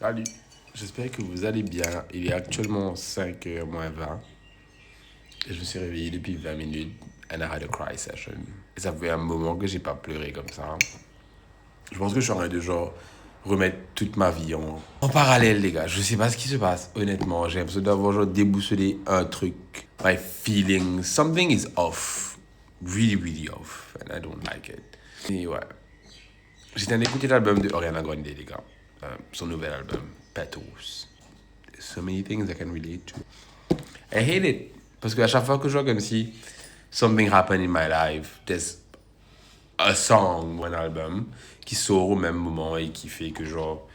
Salut, j'espère que vous allez bien. Il est actuellement 5h moins 20 et je me suis réveillé depuis 20 minutes and I had a cry session. Et ça fait un moment que j'ai pas pleuré comme ça. Je pense que je suis en train de genre remettre toute ma vie en parallèle, les gars. Je sais pas ce qui se passe, honnêtement. J'ai l'impression d'avoir genre déboussolé un truc. My feeling, something is off. Really, really off. And I don't like it. Et ouais. J'étais en train d'écouter l'album de Ariana Grande, les gars. Son nouvel album, Petals. So many things I can relate to. I hate it. Parce qu'à chaque fois que je vois comme si something happened in my life, there's a song ou un album qui sort au même moment et qui fait que genre,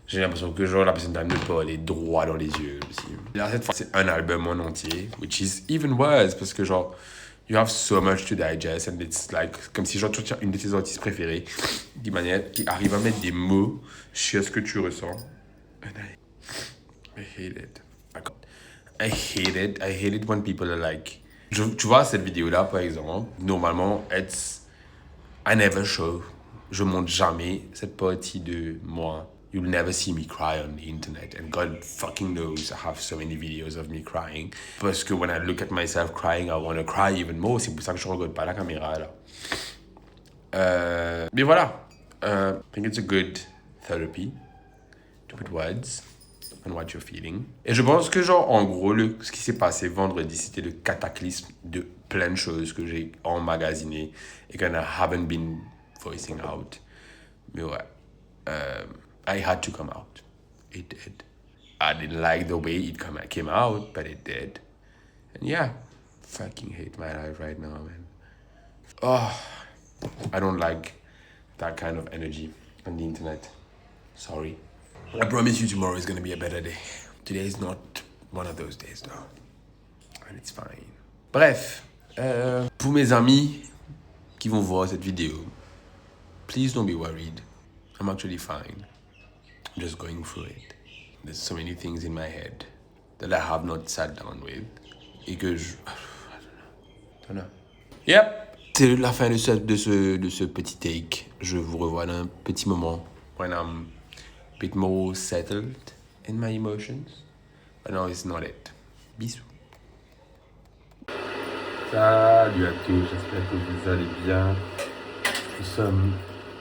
j'ai l'impression que genre la personne t'a me parler droit dans les yeux aussi. Et là, cette fois, c'est un album en entier, which is even worse parce que genre, you have so much to digest and it's like, comme si genre tu tiens une de tes artistes préférés qui arrive à mettre des mots sur ce que tu ressens. And I hate it. I hate it. I hate it when people are like. Tu vois, cette vidéo-là, par exemple, normalement, I never show. Je montre jamais cette partie de moi. You'll never see me cry on the internet. And God fucking knows I have so many videos of me crying. Parce que when I look at myself crying, I want to cry even more. C'est pour ça que je regarde pas la caméra, là. Mais voilà. I think it's a good therapy to put words on what you're feeling. Et je pense que genre en gros ce qui s'est passé vendredi c'était le cataclysme de plein de choses que j'ai emmagasinées et que I haven't been voicing out. Mais ouais, I had to come out. It did. I didn't like the way it came out, but it did. And yeah, fucking hate my life right now, man. Oh, I don't like that kind of energy on the internet. Sorry. I promise you tomorrow is gonna be a better day. Today is not one of those days though. And it's fine. Bref, pour mes amis qui vont voir cette vidéo, please don't be worried. I'm actually fine. I'm just going through it. There's so many things in my head that I have not sat down with. Et que je... I don't know. Yep. C'est la fin de ce petit take. Je vous revois dans un petit moment. When I'm a bit more settled in my emotions. But no, it's not it. Bisous. Salut à tous, j'espère que vous allez bien. Nous sommes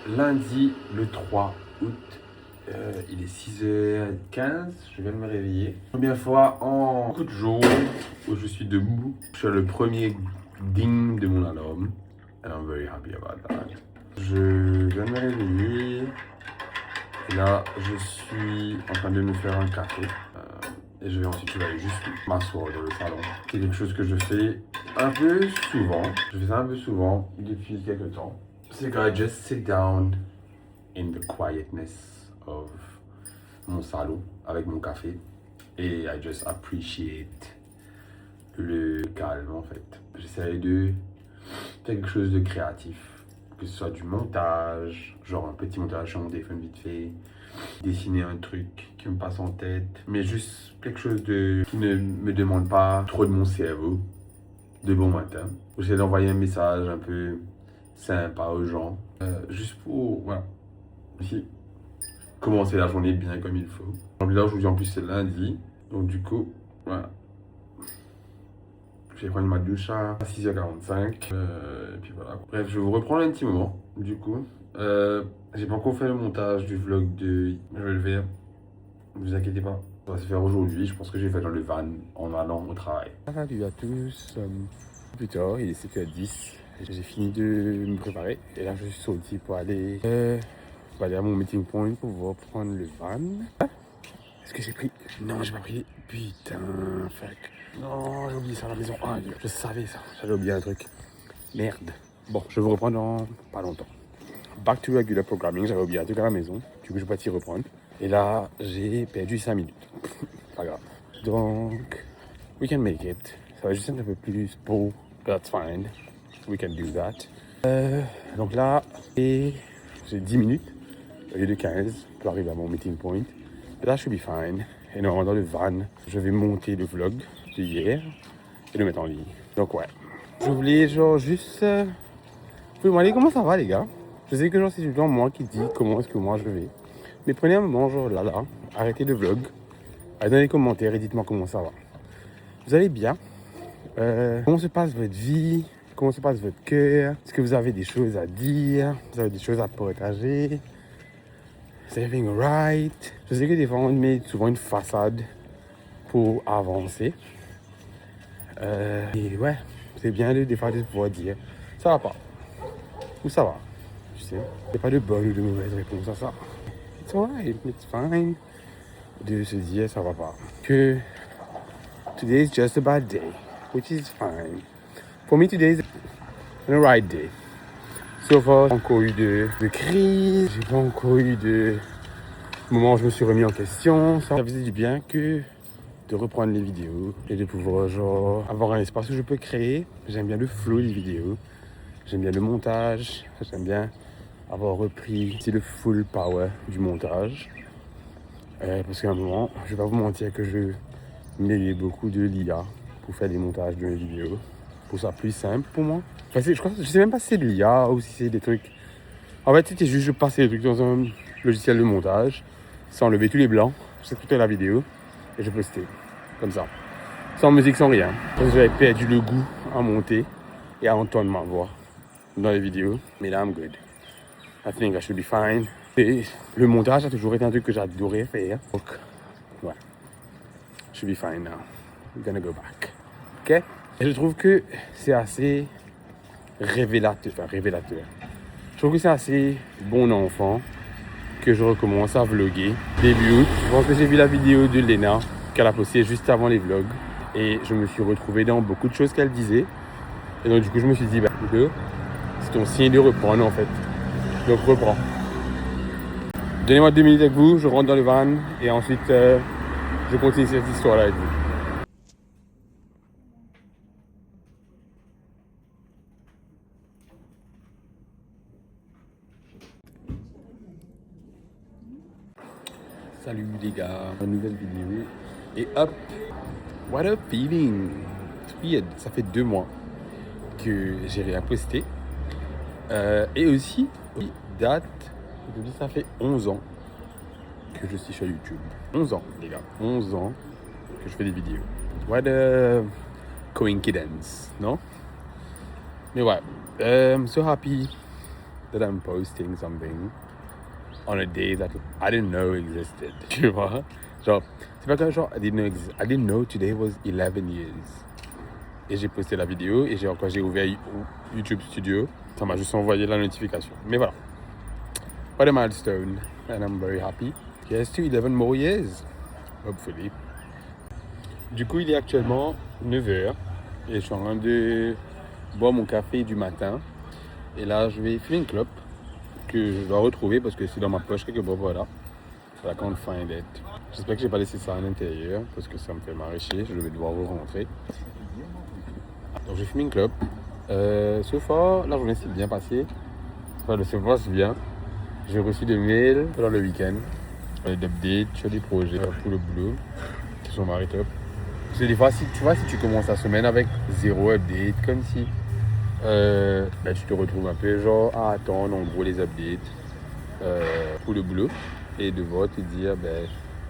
lundi le 3 août. Il est 6h15, je viens de me réveiller. Première fois en beaucoup de jours où je suis debout. Je suis le premier ding de mon alarme. And I'm very happy about that. Je viens de me réveiller. Et là, je suis en train de me faire un café. Et je vais aller juste m'asseoir dans le salon. C'est quelque chose que je fais un peu souvent. Je fais ça un peu souvent depuis quelques temps. C'est que I just sit down in the quietness of mon salon avec mon café. Et I just appreciate le calme en fait. J'essaie de faire quelque chose de créatif. Que ce soit du montage, genre un petit montage sur mon téléphone vite fait, dessiner un truc qui me passe en tête, mais juste quelque chose qui ne me demande pas trop de mon cerveau de bon matin. J'essaie d'envoyer un message un peu sympa aux gens, juste pour, voilà, ici, commencer la journée bien comme il faut. Là aujourd'hui en plus c'est lundi, donc du coup, voilà. Je vais prendre ma douche à 6h45. Et puis voilà. Bref, je vais vous reprendre un petit moment. Du coup, j'ai pas encore fait le montage du vlog de. Je vais le faire. Ne vous inquiétez pas. Ça va se faire aujourd'hui. Je pense que je vais faire dans le van en allant au travail. Salut à tous. Plus tard, il est 7h10. J'ai fini de me préparer. Et là, je suis sorti pour aller à mon meeting point pour pouvoir prendre le van. Est-ce que j'ai pris? Non, j'ai pas pris. Putain, fuck. Non, j'ai oublié ça à la maison. Ah, je savais ça. J'avais oublié un truc. Merde. Bon, je vais vous reprendre dans pas longtemps. Back to regular programming. J'avais oublié un truc à la maison. Du coup, je vais pas t'y reprendre. Et là, j'ai perdu 5 minutes. Pas grave. Donc, we can make it. Ça va juste être un peu plus beau. That's fine. We can do that. Donc là, j'ai 10 minutes au lieu de 15 pour arriver à mon meeting point. Et là, je suis fine. Et normalement, dans le van, je vais monter le vlog d'hier et le mettre en ligne. Donc, ouais. Je voulais, genre, juste... Vous pouvez me demander comment ça va, les gars? Je sais que, genre, c'est tout le temps moi qui dis comment est-ce que moi je vais. Mais prenez un moment, genre là, arrêtez le vlog, allez dans les commentaires et dites-moi comment ça va. Vous allez bien? Comment se passe votre vie? Comment se passe votre cœur? Est-ce que vous avez des choses à dire? Vous avez des choses à partager? Is everything alright? Je sais que des fois on met souvent une façade pour avancer. Et ouais, c'est bien des fois de pouvoir dire ça va pas ou ça va. Tu sais, il n'y a pas de bonne ou de mauvaise réponse à ça. It's alright, it's fine. De se dire ça va pas. Que today is just a bad day, which is fine. For me, today is a right day. So far, j'ai encore eu de crise, j'ai pas encore eu de moment où je me suis remis en question. Ça faisait du bien que de reprendre les vidéos et de pouvoir genre avoir un espace où je peux créer. J'aime bien le flow des vidéos, j'aime bien le montage, j'aime bien avoir repris le full power du montage. Parce qu'à un moment, je vais pas vous mentir que je mêlais beaucoup de l'IA pour faire des montages de mes vidéos. Pour ça plus simple pour moi. Enfin, je sais même pas si c'est de l'IA ou si c'est des trucs. En fait, c'était juste je passais les trucs dans un logiciel de montage, sans enlever tous les blancs, c'est toute la vidéo et je postais comme ça, sans musique, sans rien. Parce que j'avais perdu le goût à monter et à entendre ma voix dans les vidéos. Mais là, I'm good. I think I should be fine. Et le montage a toujours été un truc que j'adorais faire. Donc, ouais, I should be fine now. I'm gonna go back. Ok? Et je trouve que c'est assez révélateur. Je trouve que c'est assez bon enfant que je recommence à vlogger. Début août, je pense que j'ai vu la vidéo de Lena qu'elle a postée juste avant les vlogs. Et je me suis retrouvé dans beaucoup de choses qu'elle disait. Et donc du coup, je me suis dit, c'est ton signe de reprendre en fait. Donc reprends. Donnez-moi 2 minutes avec vous, je rentre dans le van et ensuite je continue cette histoire-là avec vous. Salut les gars, une nouvelle vidéo. Et hop, what a feeling. Ça fait 2 mois que j'ai rien posté. Et aussi, date, ça fait 11 ans que je suis sur YouTube. 11 ans les gars, 11 ans que je fais des vidéos. What a coincidence, non? Mais ouais, I'm so happy that I'm posting something on a day that I didn't know existed. Tu vois? Genre, c'est pas comme genre, I didn't know today was 11 years. Et j'ai posté la vidéo et quand j'ai ouvert YouTube Studio, ça m'a juste envoyé la notification. Mais voilà. What a milestone. And I'm very happy. Yes, to 11 more years. Hopefully. Du coup, il est actuellement 9h. Et je suis en train de boire mon café du matin. Et là, je vais fumer une clope que je dois retrouver parce que c'est dans ma poche quelque part, voilà. I can't find it. J'espère que j'ai pas laissé ça à l'intérieur parce que ça me fait m'arracher. Je vais devoir re-rentrer. Donc j'ai fumé une clope. So far, la journée s'est bien passée. Enfin, se passe bien. J'ai reçu des mails pendant le week-end. D'updates sur des projets pour le boulot. Qui sont marrés top. Parce que des fois, si tu commences la semaine avec 0 update, comme si tu te retrouves un peu genre à attendre en gros les updates pour le boulot. Et devoir te dire,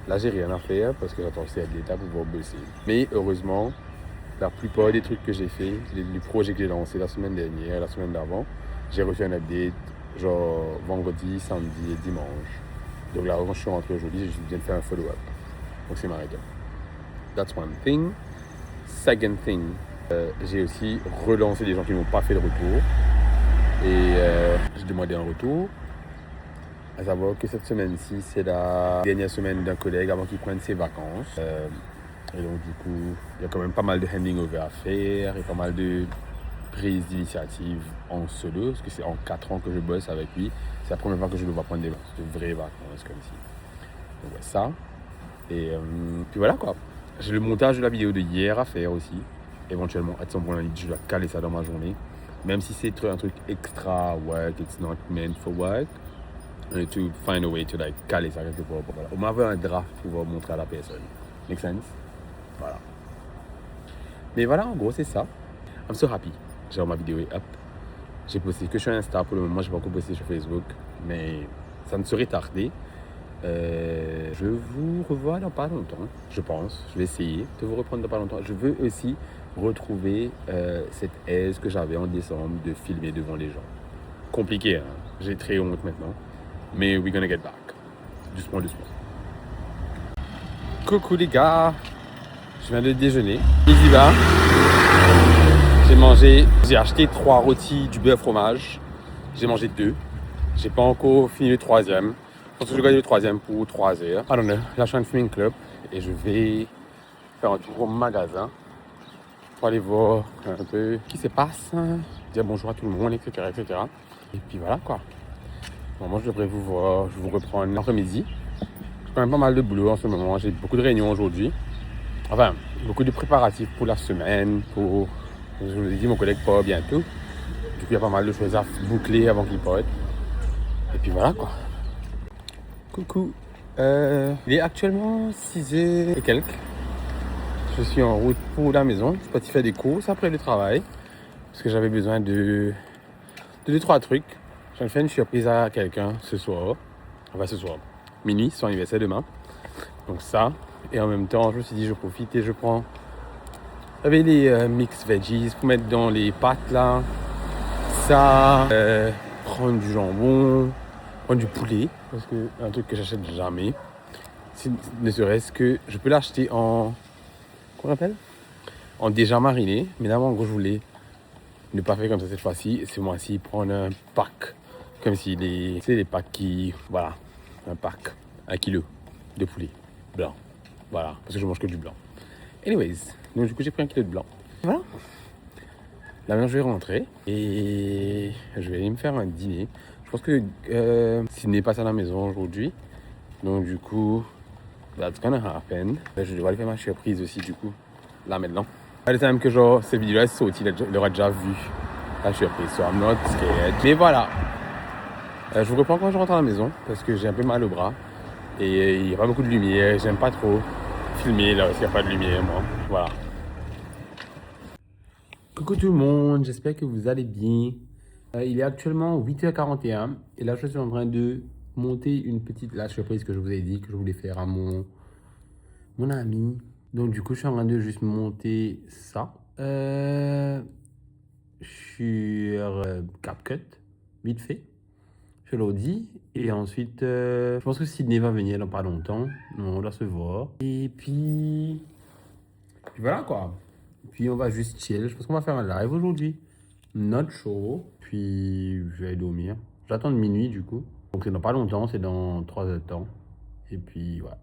là j'ai rien à faire parce que j'attends ces updates pour pouvoir bosser. Mais heureusement, la plupart des trucs que j'ai fait, les projets que j'ai lancés la semaine dernière, la semaine d'avant, j'ai reçu un update genre vendredi, samedi et dimanche. Donc là, quand je suis rentré aujourd'hui, je viens de faire un follow-up. Donc c'est marrant. That's one thing. Second thing, j'ai aussi relancé des gens qui n'ont pas fait de retour. Et j'ai demandé un retour. À savoir que cette semaine-ci, c'est la dernière semaine d'un collègue avant qu'il prenne ses vacances. Et donc du coup, il y a quand même pas mal de handing over à faire et pas mal de prise d'initiative en solo, parce que c'est en 4 ans que je bosse avec lui. C'est la première fois que je dois prendre des vacances, de vraies vacances comme ci. Donc ouais, ça. Et puis voilà quoi. J'ai le montage de la vidéo de hier à faire aussi. Éventuellement, à son point, je dois caler ça dans ma journée. Même si c'est un truc extra work, it's not meant for work. I need to find a way to caler ça quelque part. Voilà. On m'avait un draft pour pouvoir montrer à la personne. Make sense? Voilà. Mais voilà, en gros, c'est ça. I'm so happy. Genre, ma vidéo est up. J'ai posté que sur Insta pour le moment. Je n'ai pas encore posté sur Facebook. Mais ça ne serait tardé. Je vous revois dans pas longtemps, je pense. Je vais essayer de vous reprendre dans pas longtemps. Je veux aussi retrouver cette aise que j'avais en décembre de filmer devant les gens. Compliqué, hein? J'ai très honte maintenant. Mais we're gonna get back. Doucement, doucement. Coucou les gars. Je viens de déjeuner. Easy va. J'ai acheté 3 rôtis du beurre fromage. J'ai mangé 2. J'ai pas encore fini le 3e. Je pense que je vais garder le 3e pour 3 heures. I don't know. Là, je suis en filming club et je vais faire un tour au magasin pour aller voir un peu ce qui se passe, dire bonjour à tout le monde, etc., etc. Et puis voilà quoi. Bon, moi, je devrais vous voir, je vous reprends l'après-midi. J'ai quand même pas mal de boulot en ce moment. J'ai beaucoup de réunions aujourd'hui. Enfin, beaucoup de préparatifs pour la semaine, pour, je vous ai dit, mon collègue part bientôt. Du coup, il y a pas mal de choses à boucler avant qu'il parte. Et puis voilà quoi. Coucou. Il est actuellement 6h et quelques. Je suis en route pour la maison. Je suis parti faire des courses après le travail. Parce que j'avais besoin de 2-3 trucs. Je viens de faire une surprise à quelqu'un ce soir. Enfin ce soir. Minuit, son anniversaire demain. Donc ça. Et en même temps, je me suis dit, je profite et je prends. J'avais les mix veggies pour mettre dans les pâtes là. Ça. Prendre du jambon. Prendre du poulet. Parce que un truc que j'achète jamais. Ne serait-ce que je peux l'acheter en. Qu'on appelle en déjà mariné. Mais d'abord, en gros, je voulais ne pas faire comme ça cette fois-ci. C'est moi-ci prendre un pack. Comme si les. Tu sais, les packs qui. Voilà. Un pack. 1 kilo de poulet blanc. Voilà. Parce que je mange que du blanc. Anyways. Donc, du coup, j'ai pris 1 kilo de blanc. Voilà. Là, maintenant, je vais rentrer. Et je vais aller me faire un dîner. Je pense que Sydney passe à la maison aujourd'hui. Donc, du coup. That's gonna happen. Je dois aller faire ma surprise aussi, du coup. Là, maintenant. À le time que genre, cette vidéo-là est sortie, il aura déjà vu la surprise. So I'm not scared. Mais voilà. Je vous reprends quand je rentre à la maison. Parce que j'ai un peu mal au bras. Et il n'y a pas beaucoup de lumière. J'aime pas trop filmer là aussi, il n'y a pas de lumière, moi. Voilà. Coucou tout le monde. J'espère que vous allez bien. Il est actuellement 8h41. Et là, je suis en train de monter une petite la surprise que je vous ai dit que je voulais faire à mon ami. Donc du coup, je suis en train de juste monter ça sur CapCut, vite fait, sur l'ordi. Et ensuite, je pense que Sydney va venir dans pas longtemps. On doit se voir. Et puis voilà quoi. Puis on va juste chill. Je pense qu'on va faire un live aujourd'hui. Not show. Puis je vais aller dormir. J'attends de minuit du coup. Donc c'est dans pas longtemps, c'est dans 3 heures de temps. Et puis voilà.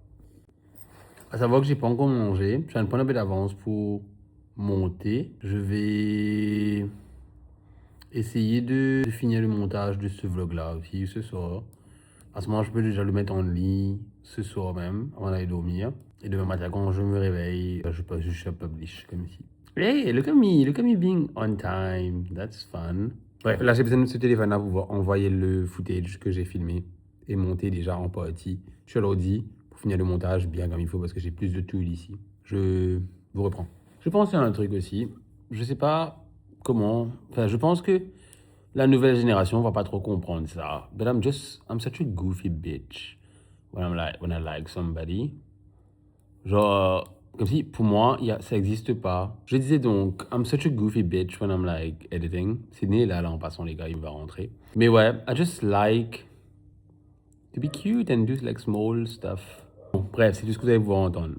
À savoir que j'ai pas encore mangé. Je viens de prendre un peu d'avance pour monter. Je vais essayer de finir le montage de ce vlog-là aussi ce soir. À ce moment, je peux déjà le mettre en ligne ce soir même, avant d'aller dormir. Et demain matin, quand je me réveille, je peux juste publish comme ici. Hey, look at me being on time. That's fun. Bref, là, j'ai besoin de ce téléphone-là pour pouvoir envoyer le footage que j'ai filmé et monté déjà en partie sur l'ordi pour finir le montage bien comme il faut parce que j'ai plus de tools ici. Je vous reprends. Je pense à un truc aussi. Je sais pas comment. Enfin, je pense que la nouvelle génération va pas trop comprendre ça. But I'm such a goofy bitch when I like somebody. Genre, comme si pour moi, ça n'existe pas. Je disais donc, I'm such a goofy bitch when I'm like editing. Sydney est là en passant, les gars, il va rentrer. Mais ouais, I just like to be cute and do like small stuff. Bon, bref, c'est tout ce que vous allez pouvoir entendre.